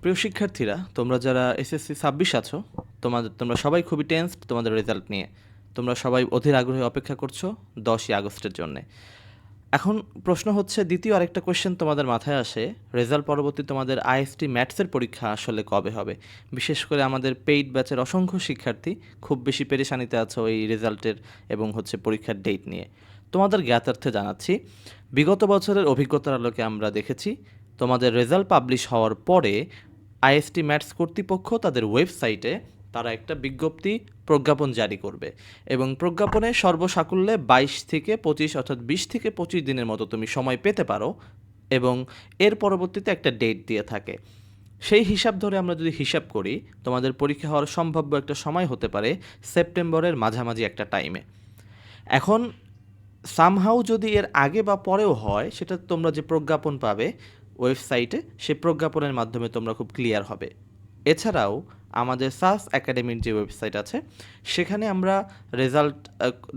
প্রিয় শিক্ষার্থীরা, তোমরা যারা এসএসসি 26 আছো, তোমরা সবাই খুবই টেন্সড তোমাদের রেজাল্ট নিয়ে। তোমরা সবাই অধীর আগ্রহে অপেক্ষা করছো 10ই আগস্টের জন্যে। এখন প্রশ্ন হচ্ছে, দ্বিতীয় আরেকটা কোয়েশ্চেন তোমাদের মাথায় আসে, রেজাল্ট পরবর্তী তোমাদের আইএসটি ম্যাথসের পরীক্ষা আসলে কবে হবে? বিশেষ করে আমাদের পেইড ব্যাচের অসংখ্য শিক্ষার্থী খুব বেশি পেরেশানিতে আছো এই রেজাল্টের এবং পরীক্ষার ডেট নিয়ে। তোমাদের জ্ঞাতার্থে জানাচ্ছি, বিগত বছরের অভিজ্ঞতার আলোকে আমরা দেখেছি তোমাদের রেজাল্ট পাবলিশ হওয়ার পরে আইএসটি ম্যাথস কর্তৃপক্ষ তাদের ওয়েবসাইটে তারা একটা বিজ্ঞপ্তি প্রজ্ঞাপন জারি করবে এবং প্রজ্ঞাপনে সর্বসাকুল্যে 22 থেকে 25 অর্থাৎ 20 থেকে 25 দিনের মতো তুমি সময় পেতে পারো এবং এর পরবর্তীতে একটা ডেট দিয়ে থাকে। সেই হিসাব ধরে আমরা যদি হিসাব করি, তোমাদের পরীক্ষা হওয়ার সম্ভাব্য একটা সময় হতে পারে সেপ্টেম্বরের মাঝামাঝি একটা টাইমে। এখন সামহাউ যদি এর আগে বা পরেও হয়, সেটা তোমরা যে প্রজ্ঞাপন পাবে ওয়েবসাইটে, সে প্রজ্ঞাপনের মাধ্যমে তোমরা খুব ক্লিয়ার হবে। এছাড়াও আমাদের সাস একাডেমির যে ওয়েবসাইট আছে, সেখানে আমরা রেজাল্ট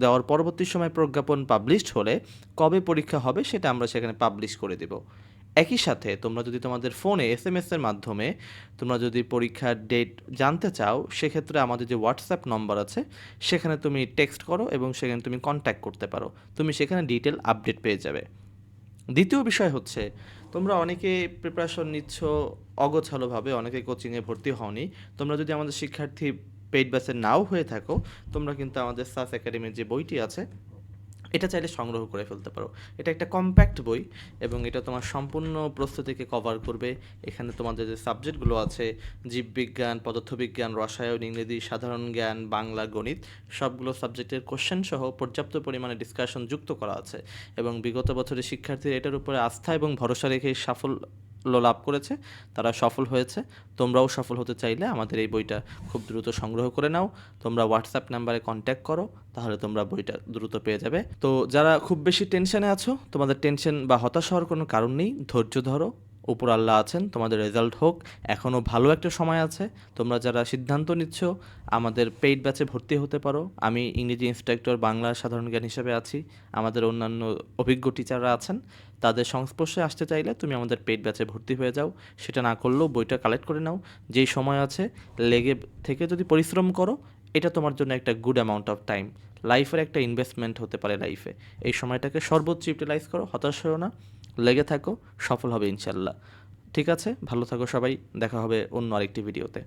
দেওয়ার পরবর্তী সময় প্রজ্ঞাপন পাবলিশড হলে কবে পরীক্ষা হবে সেটা আমরা সেখানে পাবলিশ করে দেব। একই সাথে তোমরা যদি তোমাদের ফোনে এসএমএসের মাধ্যমে তোমরা যদি পরীক্ষার ডেট জানতে চাও, সেক্ষেত্রে আমাদের যে হোয়াটসঅ্যাপ নম্বর আছে সেখানে তুমি টেক্সট করো এবং সেখানে তুমি কন্ট্যাক্ট করতে পারো। তুমি সেখানে ডিটেল আপডেট পেয়ে যাবে। দ্বিতীয় বিষয় হচ্ছে, তোমরা অনেকে প্রিপারেশন নিচ্ছ অগোছালোভাবে, অনেকে কোচিংয়ে ভর্তি হওনি। তোমরা যদি আমাদের শিক্ষার্থী পেইড ব্যাচে নাও হয়ে থাকো, তোমরা কিন্তু আমাদের সাস একাডেমির যে বইটি আছে এটা চাইলে সংগ্রহ করে ফেলতে পারো। এটা একটা কম্প্যাক্ট বই এবং এটা তোমার সম্পূর্ণ প্রস্তুতিকে কভার করবে। এখানে তোমাদের যে সাবজেক্টগুলো আছে, জীববিজ্ঞান, পদার্থবিজ্ঞান, রসায়ন, ইংরেজি, সাধারণ জ্ঞান, বাংলা, গণিত, সবগুলো সাবজেক্টের কোশ্চেন সহ পর্যাপ্ত পরিমাণে ডিসকাশন যুক্ত করা আছে এবং বিগত বছরের শিক্ষার্থীরা এটার উপরে আস্থা এবং ভরসা রেখে সাফল্য লাভ করেছে, তারা সফল হয়েছে। তোমরাও সফল হতে চাইলে আমাদের এই বইটা খুব দ্রুত সংগ্রহ করে নাও। তোমরা হোয়াটসঅ্যাপ নাম্বারে কন্ট্যাক্ট করো, তাহলে তোমরা বইটা দ্রুত পেয়ে যাবে। তো যারা খুব বেশি টেনশনে আছো, তোমাদের টেনশন বা হতাশ হওয়ার কোনো কারণ নেই। ধৈর্য ধরো, উপর আল্লাহ আছেন, তোমাদের রেজাল্ট হোক, এখনও ভালো একটা সময় আছে। তোমরা যারা সিদ্ধান্ত নিচ্ছ আমাদের পেইড ব্যাচে ভর্তি হতে পারো। আমি ইংরেজি ইন্সট্রাক্টর, বাংলা সাধারণ জ্ঞান হিসেবে আছি। আমাদের অন্যান্য অভিজ্ঞ টিচাররা আছেন। তাদের সংস্পর্শে আসতে চাইলে তুমি আমাদের পেইড ব্যাচে ভর্তি হয়ে যাও। সেটা না করলেও বইটা কালেক্ট করে নাও। যেই সময় আছে লেগে থেকে যদি পরিশ্রম করো, এটা তোমার জন্য একটা গুড অ্যামাউন্ট অফ টাইম। লাইফের একটা ইনভেস্টমেন্ট হতে পারে লাইফে। এই সময়টাকে সর্বোচ্চ ইউটিলাইজ করো, হতাশ হও না, লেগে থাকো, সফল হবে ইনশাল্লাহ। ঠিক আছে, ভালো থাকো সবাই, দেখা হবে অন্য আরেকটি ভিডিওতে।